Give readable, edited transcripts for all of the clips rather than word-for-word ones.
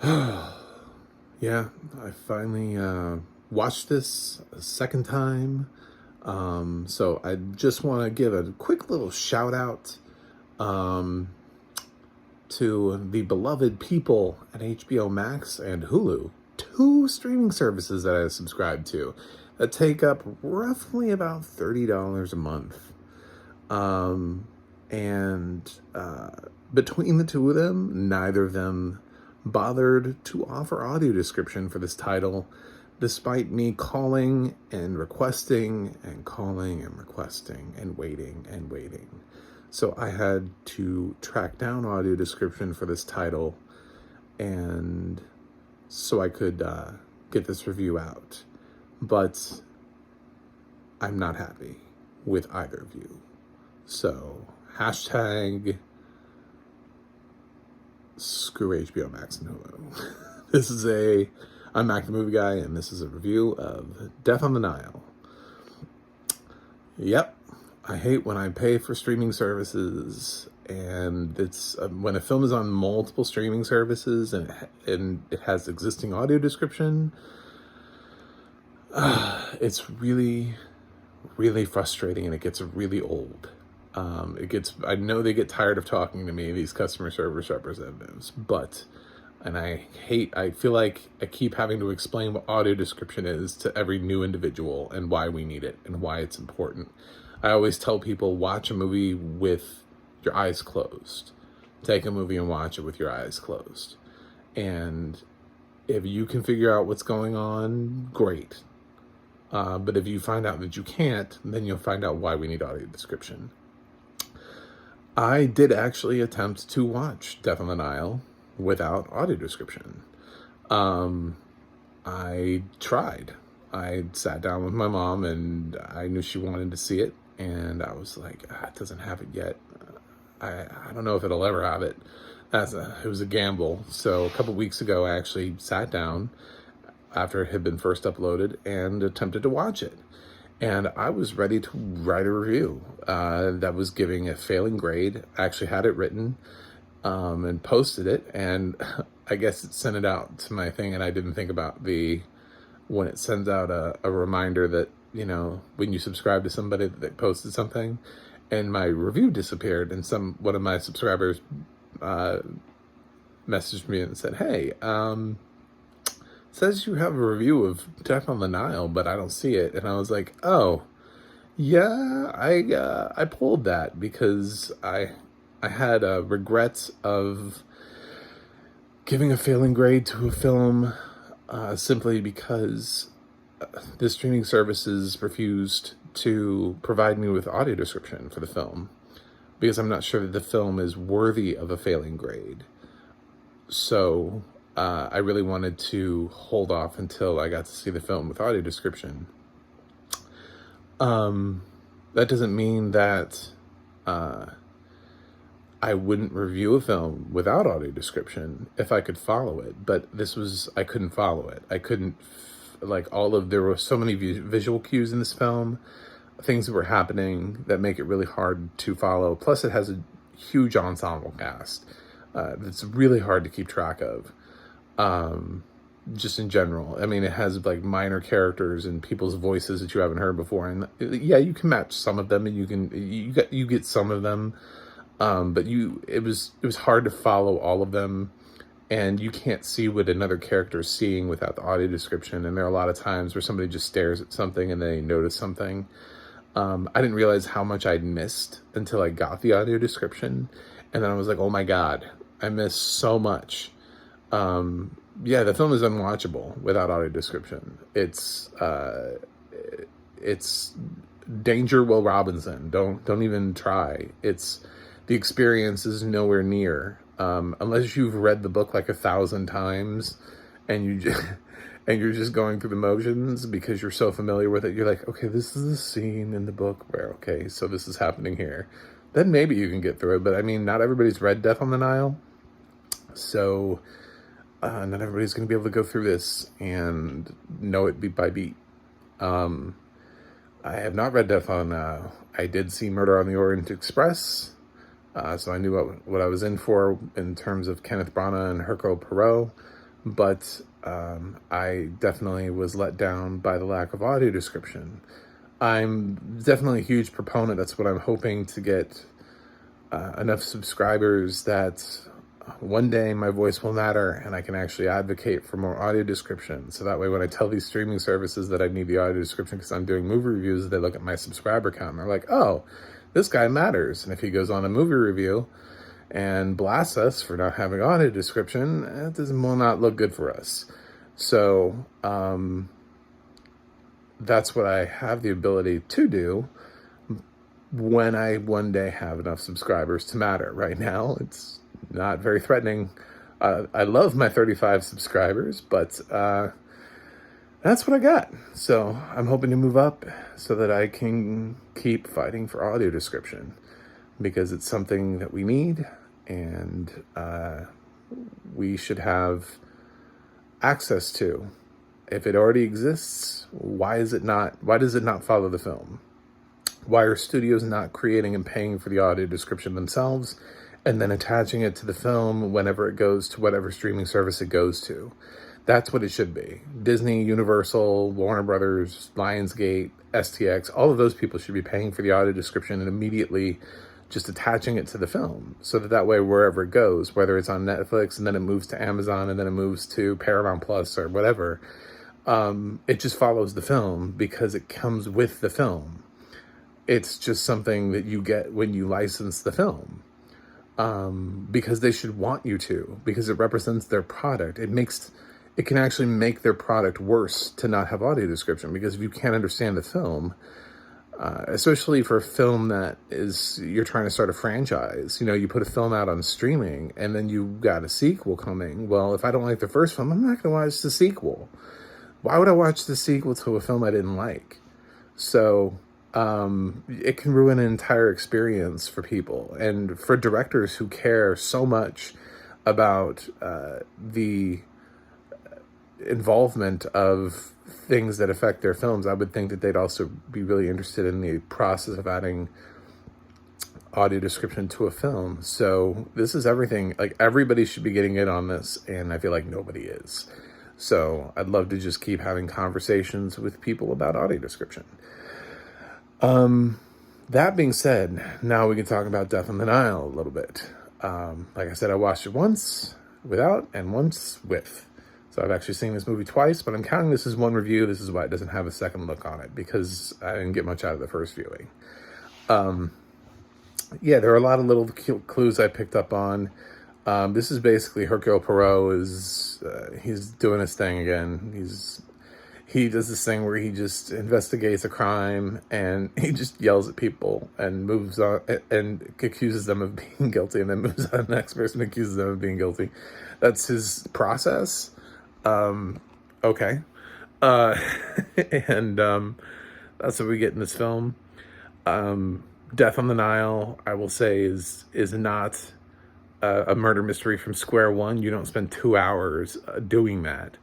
Yeah, I finally watched this a second time. So I just want to give a quick little shout out um, to the beloved people at HBO Max and Hulu, two streaming services that I subscribe to that take up roughly about $30 a month. Um, and between the two of them, neither of them bothered to offer audio description for this title, despite me calling and requesting and calling and requesting and waiting and waiting. So I had to track down audio description for this title, and so I could get this review out. But I'm not happy with either of you. So, hashtag screw HBO Max and Hulu. I'm Mac the Movie Guy, and this is a review of Death on the Nile. Yep, I hate when I pay for streaming services, and it's when a film is on multiple streaming services and it has existing audio description. It's really, really frustrating, and it gets really old. I know they get tired of talking to me, these customer service representatives, I feel like I keep having to explain what audio description is to every new individual and why we need it and why it's important. I always tell people, watch a movie with your eyes closed. Take a movie and watch it with your eyes closed. And if you can figure out what's going on, great. But if you find out that you can't, then you'll find out why we need audio description. I did actually attempt to watch Death on the Nile without audio description. I tried. I sat down with my mom, and I knew she wanted to see it, and I was like, it doesn't have it yet. I don't know if it'll ever have it. It was a gamble. So a couple weeks ago, I actually sat down after it had been first uploaded and attempted to watch it. And I was ready to write a review that was giving a failing grade. I actually had it written and posted it, and I guess it sent it out to my thing, and I didn't think about when it sends out a reminder that, when you subscribe to somebody that they posted something, and my review disappeared, and one of my subscribers messaged me and said, hey, says you have a review of Death on the Nile, but I don't see it. And I was like, oh, yeah, I pulled that because I had regrets of giving a failing grade to a film simply because the streaming services refused to provide me with audio description for the film, because I'm not sure that the film is worthy of a failing grade. So I really wanted to hold off until I got to see the film with audio description. That doesn't mean that I wouldn't review a film without audio description if I could follow it, but I couldn't follow it. I couldn't, there were so many visual cues in this film, things that were happening that make it really hard to follow. Plus it has a huge ensemble cast that's really hard to keep track of. Just in general. I mean, it has minor characters and people's voices that you haven't heard before, and yeah, you can match some of them, and you get some of them, but it was hard to follow all of them, and you can't see what another character is seeing without the audio description. And there are a lot of times where somebody just stares at something and they notice something. I didn't realize how much I'd missed until I got the audio description, and then I was like, oh my god, I missed so much. Yeah, the film is unwatchable without audio description. It's Danger Will Robinson. Don't even try. The experience is nowhere near. Unless you've read the book 1,000 times and you're just going through the motions because you're so familiar with it. You're like, okay, this is a scene in the book where, okay, so this is happening here. Then maybe you can get through it. But I mean, not everybody's read Death on the Nile. So not everybody's going to be able to go through this and know it beat by beat. I have not read Death on Nile. I did see Murder on the Orient Express, so I knew what I was in for in terms of Kenneth Branagh and Hercule Poirot. but I definitely was let down by the lack of audio description. I'm definitely a huge proponent. That's what I'm hoping to get enough subscribers that one day my voice will matter and I can actually advocate for more audio description. So that way, when I tell these streaming services that I need the audio description because I'm doing movie reviews, they look at my subscriber count and they're like, oh, this guy matters. And if he goes on a movie review and blasts us for not having audio description, will not look good for us. So that's what I have the ability to do when I one day have enough subscribers to matter. Right now, it's not very threatening. I love my 35 subscribers, but that's what I got. So I'm hoping to move up so that I can keep fighting for audio description, because it's something that we need, and we should have access to. If it already exists, why does it not follow the film? Why are studios not creating and paying for the audio description themselves and then attaching it to the film whenever it goes to whatever streaming service it goes to? That's what it should be. Disney, Universal, Warner Brothers, Lionsgate, STX, all of those people should be paying for the audio description and immediately just attaching it to the film, so that way wherever it goes, whether it's on Netflix and then it moves to Amazon and then it moves to Paramount Plus or whatever, it just follows the film because it comes with the film. It's just something that you get when you license the film, because they should want you to, because it represents their product. It can actually make their product worse to not have audio description, because if you can't understand the film, especially for a film that you're trying to start a franchise, you put a film out on streaming and then you got a sequel coming. Well, if I don't like the first film, I'm not going to watch the sequel. Why would I watch the sequel to a film I didn't like? So it can ruin an entire experience for people, and for directors who care so much about the involvement of things that affect their films. I would think that they'd also be really interested in the process of adding audio description to a film. So this is everything. Like, everybody should be getting in on this, and I feel like nobody is. So I'd love to just keep having conversations with people about audio description. That being said, now we can talk about Death on the Nile a little bit. Like I said, I watched it once without and once with. So I've actually seen this movie twice, but I'm counting this as one review. This is why it doesn't have a second look on it, because I didn't get much out of the first viewing. Yeah, there are a lot of little clues I picked up on. This is basically Hercule Poirot he's doing his thing again. He does this thing where he just investigates a crime and he just yells at people and moves on and accuses them of being guilty, and then moves on to the next person and accuses them of being guilty. That's his process. Okay. And that's what we get in this film. Death on the Nile, I will say, is not a murder mystery from square one. You don't spend 2 hours doing that.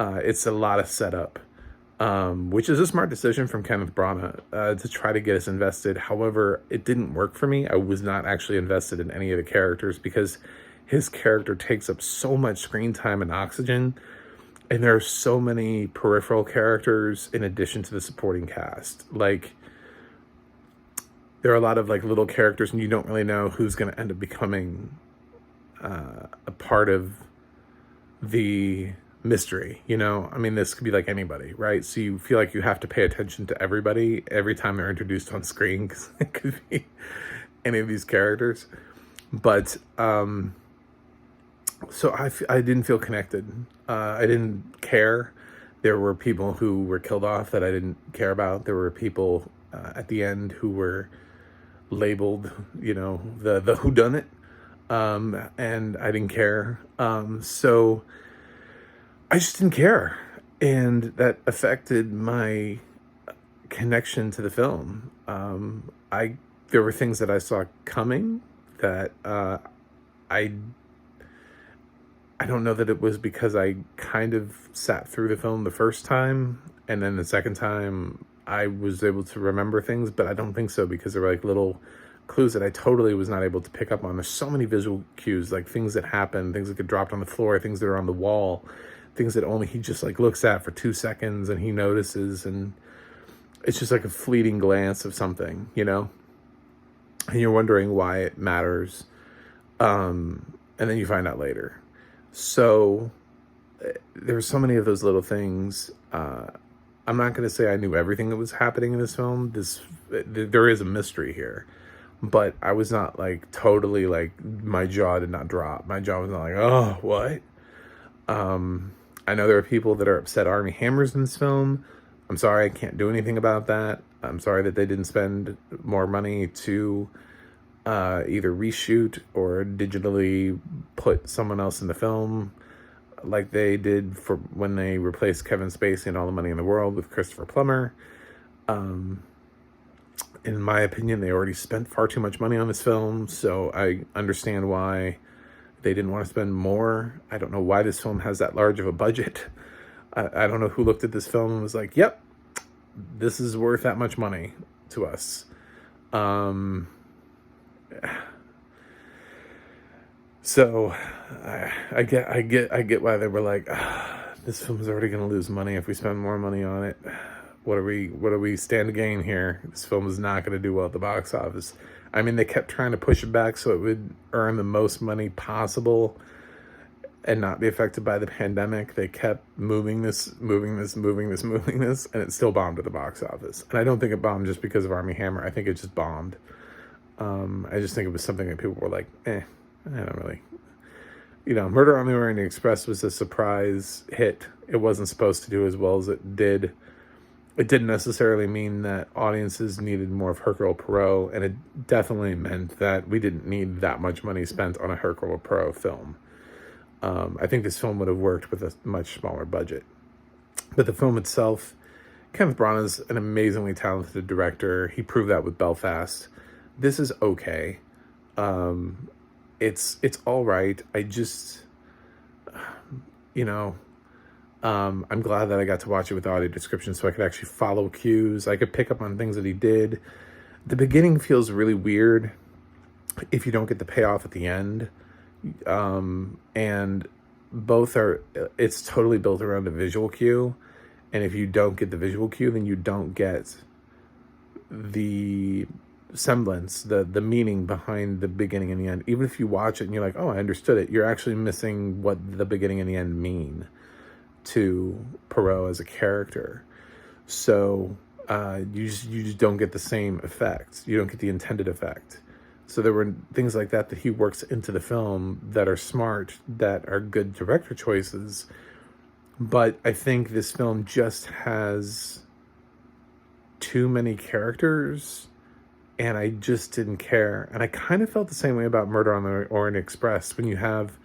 It's a lot of setup, which is a smart decision from Kenneth Branagh to try to get us invested. However, it didn't work for me. I was not actually invested in any of the characters because his character takes up so much screen time and oxygen, and there are so many peripheral characters in addition to the supporting cast. Like, there are a lot of little characters, and you don't really know who's going to end up becoming a part of the mystery. I mean, this could be like anybody, right? So you feel like you have to pay attention to everybody every time they're introduced on screen, because it could be any of these characters. But so I didn't feel connected. I didn't care. There were people who were killed off that I didn't care about. There were people at the end who were labeled, the whodunit, and I didn't care. So I just didn't care, and that affected my connection to the film. There were things that I saw coming that I don't know that it was because I kind of sat through the film the first time, and then the second time I was able to remember things, but I don't think so, because there were little clues that I totally was not able to pick up on. There's so many visual cues, like things that happen, things that get dropped on the floor, things that are on the wall, things that only he just like looks at for 2 seconds and he notices, and it's just like a fleeting glance of something, you know? And you're wondering why it matters. And then you find out later. So there's so many of those little things. I'm not going to say I knew everything that was happening in this film. There is a mystery here, but I was not like totally like, my jaw did not drop. My jaw was not like, oh, what? I know there are people that are upset Army Hammer's in this film. I'm sorry, I can't do anything about that. I'm sorry that they didn't spend more money to either reshoot or digitally put someone else in the film, like they did for when they replaced Kevin Spacey and All the Money in the World with Christopher Plummer. In my opinion, they already spent far too much money on this film, so I understand why they didn't want to spend more. I don't know why this film has that large of a budget. I don't know who looked at this film and was like, yep, this is worth that much money to us. So I get why they were like, this film is already going to lose money if we spend more money on it. What do we stand to gain here? This film is not going to do well at the box office. I mean, they kept trying to push it back so it would earn the most money possible and not be affected by the pandemic. They kept moving this, and it still bombed at the box office. And I don't think it bombed just because of Army Hammer. I think it just bombed. I just think it was something that people were like, I don't really. You know, Murder on the Orient Express was a surprise hit. It wasn't supposed to do as well as it did. It didn't necessarily mean that audiences needed more of Hercule Poirot, and it definitely meant that we didn't need that much money spent on a Hercule Poirot film. I think this film would have worked with a much smaller budget. But the film itself, Kenneth Branagh is an amazingly talented director. He proved that with Belfast. This is okay. It's all right. I just, I'm glad that I got to watch it with audio description so I could actually follow cues. I could pick up on things that he did. The beginning feels really weird if you don't get the payoff at the end. And both it's totally built around a visual cue. And if you don't get the visual cue, then you don't get the semblance, the meaning behind the beginning and the end. Even if you watch it and you're like, oh, I understood it, you're actually missing what the beginning and the end mean to Poirot as a character. So you just don't get the same effect. You don't get the intended effect. So there were things like that he works into the film that are smart, that are good director choices. But I think this film just has too many characters, and I just didn't care. And I kind of felt the same way about Murder on the Orient Express. When you have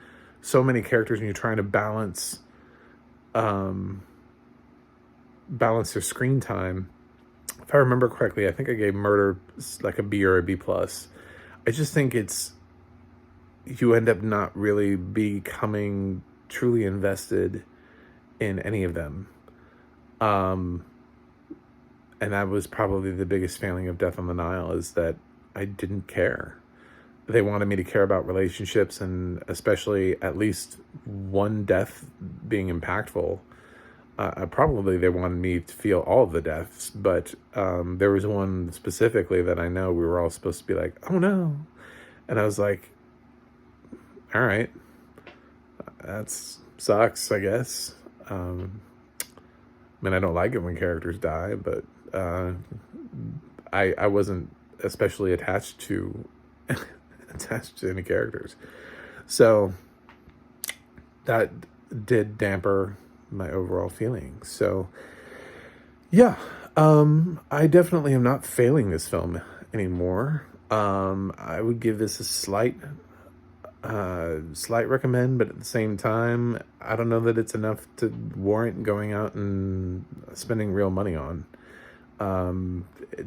so many characters and you're trying to balance their screen time. If I remember correctly, I think I gave Murder like a B or a B+. I just think you end up not really becoming truly invested in any of them. And that was probably the biggest failing of Death on the Nile, is that I didn't care. They wanted me to care about relationships, and especially at least one death being impactful. Probably they wanted me to feel all of the deaths, but there was one specifically that I know we were all supposed to be like, oh no. And I was like, all right, that sucks, I guess. I mean, I don't like it when characters die, but I wasn't especially attached to any characters. So that did damper my overall feelings. So yeah, I definitely am not failing this film anymore. I would give this a slight recommend, but at the same time, I don't know that it's enough to warrant going out and spending real money on.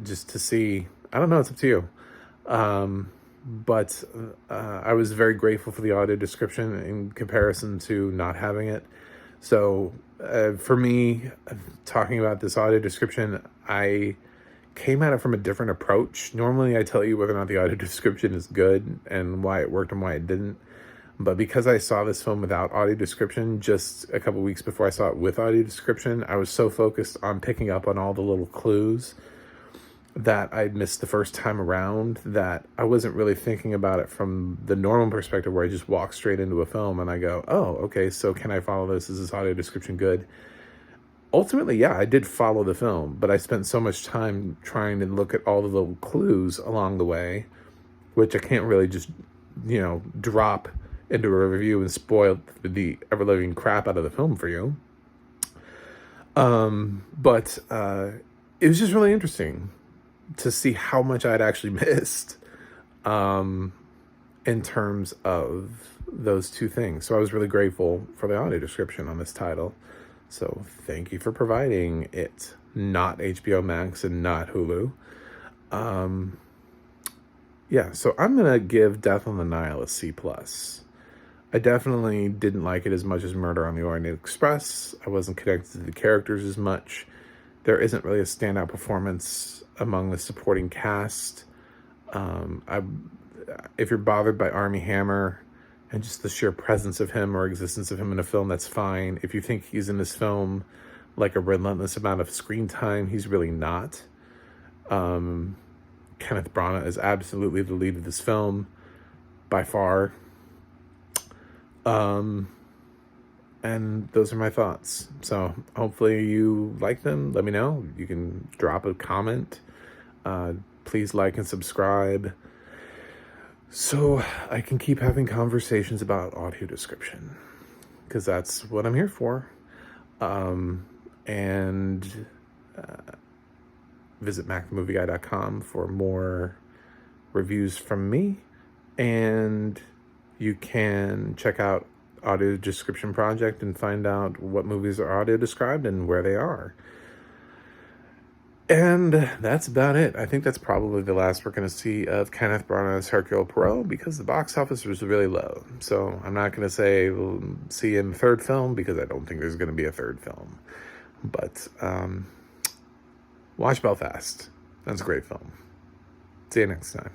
Just to see, I don't know, it's up to you. But I was very grateful for the audio description in comparison to not having it. So for me, talking about this audio description, I came at it from a different approach. Normally I tell you whether or not the audio description is good and why it worked and why it didn't. But because I saw this film without audio description just a couple weeks before I saw it with audio description, I was so focused on picking up on all the little clues that I missed the first time around that I wasn't really thinking about it from the normal perspective where I just walk straight into a film and I go, oh, okay, so can I follow this? Is this audio description good? Ultimately, yeah, I did follow the film, but I spent so much time trying to look at all the little clues along the way, which I can't really just, drop into a review and spoil the ever-living crap out of the film for you. But it was just really interesting to see how much I'd actually missed in terms of those two things. So I was really grateful for the audio description on this title. So thank you for providing it, not HBO Max and not Hulu. So I'm going to give Death on the Nile a C+. I definitely didn't like it as much as Murder on the Orient Express. I wasn't connected to the characters as much. There isn't really a standout performance among the supporting cast. If you're bothered by Armie Hammer and just the sheer presence of him or existence of him in a film, that's fine. If you think he's in this film like a relentless amount of screen time, he's really not. Kenneth Branagh is absolutely the lead of this film, by far. And those are my thoughts. So hopefully you like them. Let me know. You can drop a comment. Please like and subscribe so I can keep having conversations about audio description, because that's what I'm here for. Visit MacTheMovieGuy.com for more reviews from me, and you can check out Audio Description Project and find out what movies are audio described and where they are. And that's about it. I think that's probably the last we're going to see of Kenneth Branagh's Hercule Poirot, because the box office was really low. So I'm not going to say we'll see him third film, because I don't think there's going to be a third film. But watch Belfast. That's a great film. See you next time.